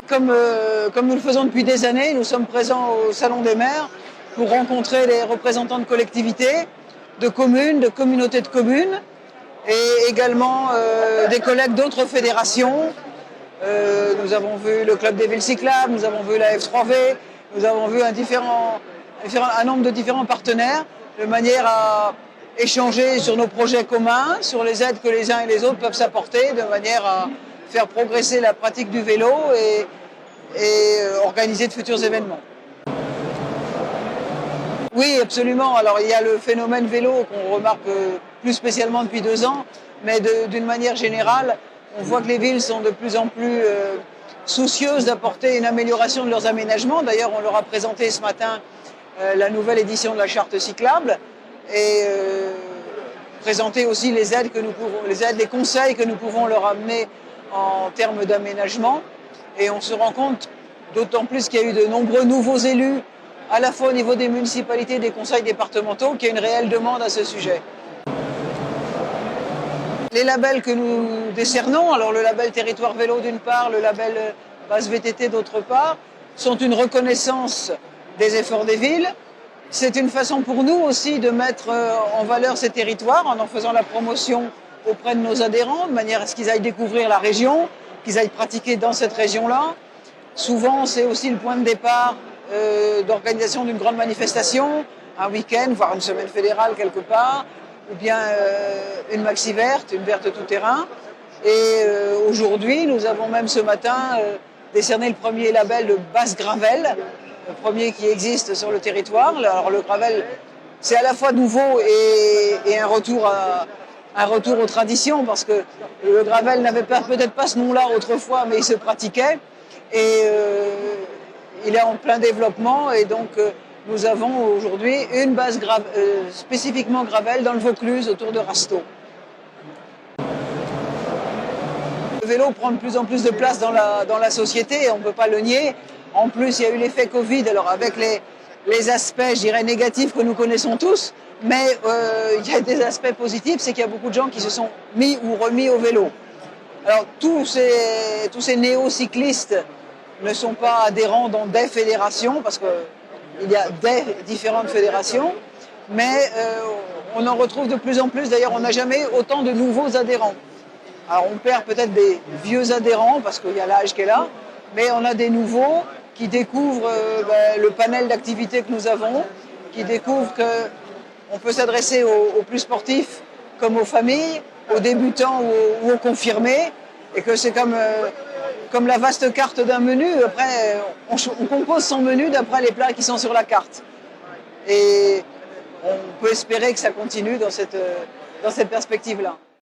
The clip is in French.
Comme nous le faisons depuis des années, nous sommes présents au Salon des maires pour rencontrer les représentants de collectivités, de communes, de communautés de communes et également des collègues d'autres fédérations. Nous avons vu le Club des villes cyclables, nous avons vu la F3V, nous avons vu un nombre de différents partenaires de manière à échanger sur nos projets communs, sur les aides que les uns et les autres peuvent s'apporter, de manière à faire progresser la pratique du vélo et organiser de futurs événements. Oui, absolument. Alors il y a le phénomène vélo qu'on remarque plus spécialement depuis 2 ans, mais d'une manière générale, on voit que les villes sont de plus en plus soucieuses d'apporter une amélioration de leurs aménagements. D'ailleurs, on leur a présenté ce matin la nouvelle édition de la charte cyclable et présenter aussi les aides, les conseils que nous pouvons leur amener en termes d'aménagement. Et on se rend compte, d'autant plus qu'il y a eu de nombreux nouveaux élus, à la fois au niveau des municipalités et des conseils départementaux, qu'il y a une réelle demande à ce sujet. Les labels que nous décernons, alors le label Territoire Vélo d'une part, le label Base VTT d'autre part, sont une reconnaissance des efforts des villes. C'est une façon pour nous aussi de mettre en valeur ces territoires en faisant la promotion auprès de nos adhérents, de manière à ce qu'ils aillent découvrir la région, qu'ils aillent pratiquer dans cette région-là. Souvent, c'est aussi le point de départ d'organisation d'une grande manifestation, un week-end, voire une semaine fédérale quelque part, ou bien une maxi verte, une verte tout-terrain. Et aujourd'hui, nous avons même ce matin décerné le premier label de Basse Gravel, le premier qui existe sur le territoire. Alors le gravel, c'est à la fois nouveau et un retour aux traditions, parce que le gravel n'avait peut-être pas ce nom-là autrefois, mais il se pratiquait. Et il est en plein développement, et donc nous avons aujourd'hui une base spécifiquement gravel dans le Vaucluse, autour de Rasteau. Le vélo prend de plus en plus de place dans la société, et on ne peut pas le nier. En plus, il y a eu l'effet Covid, alors avec les aspects, je dirais, négatifs que nous connaissons tous, mais il y a des aspects positifs, c'est qu'il y a beaucoup de gens qui se sont mis ou remis au vélo. Alors tous ces néo-cyclistes ne sont pas adhérents dans des fédérations, parce qu'il y a des différentes fédérations, mais on en retrouve de plus en plus. D'ailleurs, on n'a jamais autant de nouveaux adhérents. Alors on perd peut-être des vieux adhérents, parce qu'il y a l'âge qui est là, mais on a des nouveaux qui découvrent le panel d'activités que nous avons, qui découvrent qu'on peut s'adresser aux plus sportifs comme aux familles, aux débutants ou aux confirmés, et que c'est comme la vaste carte d'un menu. Après, on compose son menu d'après les plats qui sont sur la carte. Et on peut espérer que ça continue dans cette perspective-là.